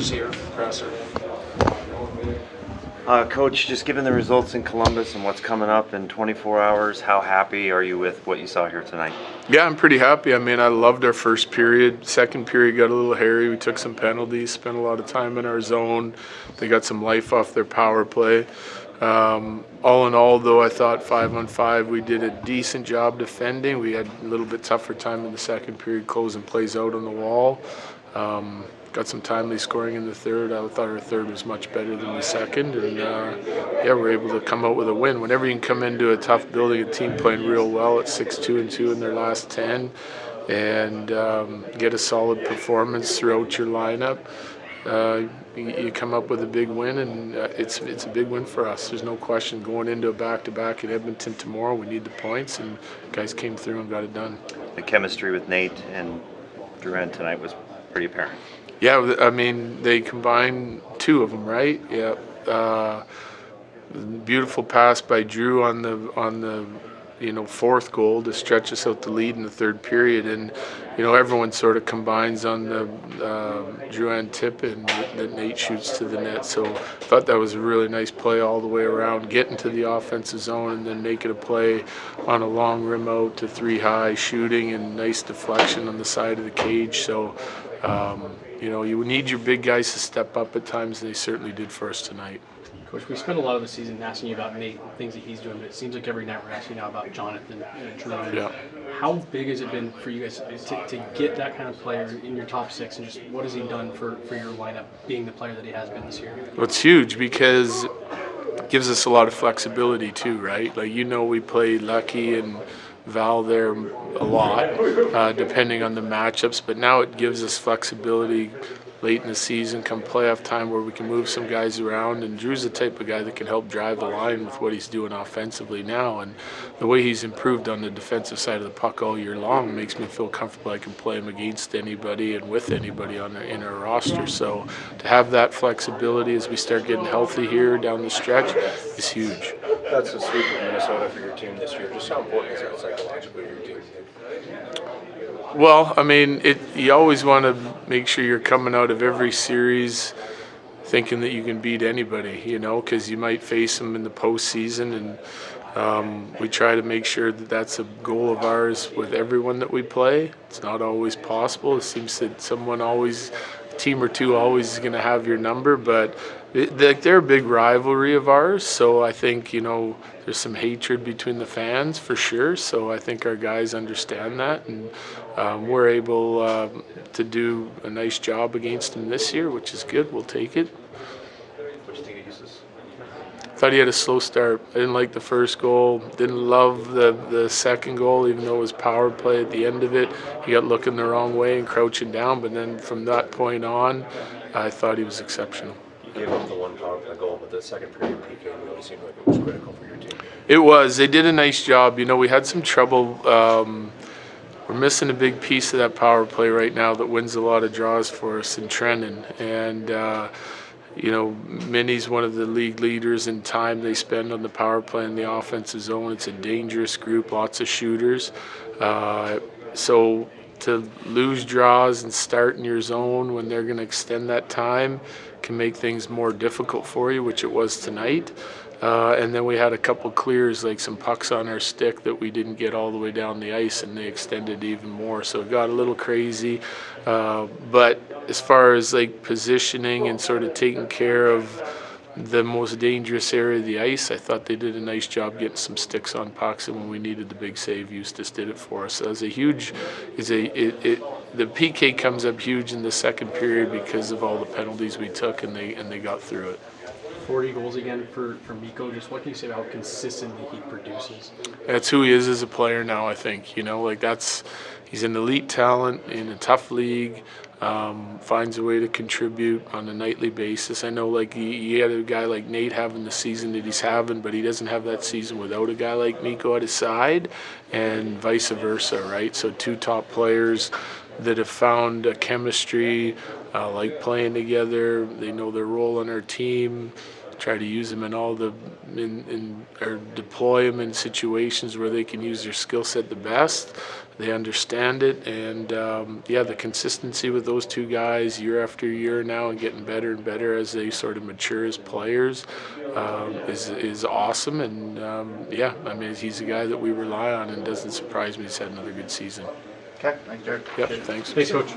you see her presser? Coach, just given the results in Columbus and what's coming up in 24 hours, how happy are you with what you saw here tonight? Yeah, I'm pretty happy. I mean, I loved our first period. Second period got a little hairy. We took some penalties, spent a lot of time in our zone. They got some life off their power play. All in all, though, I thought 5-on-5 we did a decent job defending. We had a little bit tougher time in the second period, closing plays out on the wall. Got some timely scoring in the third. I thought our third was much better than the second, and yeah, we're able to come out with a win. Whenever you can come into a tough building, a team playing real well at 6-2-2 in their last 10, and get a solid performance throughout your lineup, you come up with a big win, and it's a big win for us. There's no question. Going into a back-to-back in Edmonton tomorrow, we need the points, and guys came through and got it done. The chemistry with Nate and Drouin tonight was pretty apparent. Yeah, I mean, they combined two of them, right? Yeah. Beautiful pass by Drew on the fourth goal to stretch us out the lead in the third period, and everyone sort of combines on the Drouin tip and that Nate shoots to the net. So I thought that was a really nice play all the way around, getting to the offensive zone and then making a play on a long rim out to 3 high, shooting and nice deflection on the side of the cage. So you need your big guys to step up at times, and they certainly did for us tonight. Coach, we spent a lot of the season asking you about Nate and things that he's doing, but it seems like every night we're asking you now about Jonathan and Drouin. Yeah. How big has it been for you guys to get that kind of player in your top six, and just what has he done for your lineup, being the player that he has been this year? Well, it's huge because it gives us a lot of flexibility too, right? Like, we play Lucky and Val there a lot, depending on the matchups, but now it gives us flexibility late in the season, come playoff time, where we can move some guys around. And Drew's the type of guy that can help drive the line with what he's doing offensively now. And the way he's improved on the defensive side of the puck all year long makes me feel comfortable I can play him against anybody and with anybody in our roster. So to have that flexibility as we start getting healthy here down the stretch is huge. That's a sweep of Minnesota for your team this year. Just how important is that psychologically for your team? Well, I mean, you always want to make sure you're coming out of every series thinking that you can beat anybody, because you might face them in the postseason, and we try to make sure that that's a goal of ours with everyone that we play. It's not always possible. It seems that a team or two always is going to have your number, but they're a big rivalry of ours, so I think, there's some hatred between the fans for sure, so I think our guys understand that, and we're able to do a nice job against them this year, which is good. We'll take it. What do you think of Eustace? Thought he had a slow start. I didn't like the first goal. Didn't love the second goal, even though it was power play at the end of it. He got looking the wrong way and crouching down, but then from that point on, I thought he was exceptional. You gave up the one power play goal, but the second period PK really seemed like it was critical for your team. It was. They did a nice job. We had some trouble. We're missing a big piece of that power play right now that wins a lot of draws for us in Trenton. And, Minnie's one of the league leaders in time they spend on the power play in the offensive zone. It's a dangerous group, lots of shooters. So to lose draws and start in your zone when they're going to extend that time can make things more difficult for you, which it was tonight. And then we had a couple clears, like some pucks on our stick that we didn't get all the way down the ice, and they extended even more. So it got a little crazy. But as far as positioning and sort of taking care of the most dangerous area of the ice, I thought they did a nice job getting some sticks on pucks, and when we needed the big save, Eustace did it for us. So it was the PK comes up huge in the second period because of all the penalties we took, and they got through it. 40 goals again for Mikko. Just what can you say about how consistently he produces? That's who he is as a player now, I think. He's an elite talent in a tough league, finds a way to contribute on a nightly basis. I know he had a guy like Nate having the season that he's having, but he doesn't have that season without a guy like Mikko at his side, and vice versa, right? So two top players that have found a chemistry, like playing together. They know their role on our team. try to use them in all the or deploy them in situations where they can use their skill set the best. They understand it, and the consistency with those two guys year after year now and getting better and better as they sort of mature as players is awesome. And I mean, he's a guy that we rely on, and it doesn't surprise me he's had another good season. Okay, thanks, Jared. Yep, thanks. Thanks, Coach.